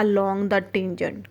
along the tangent۔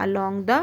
along the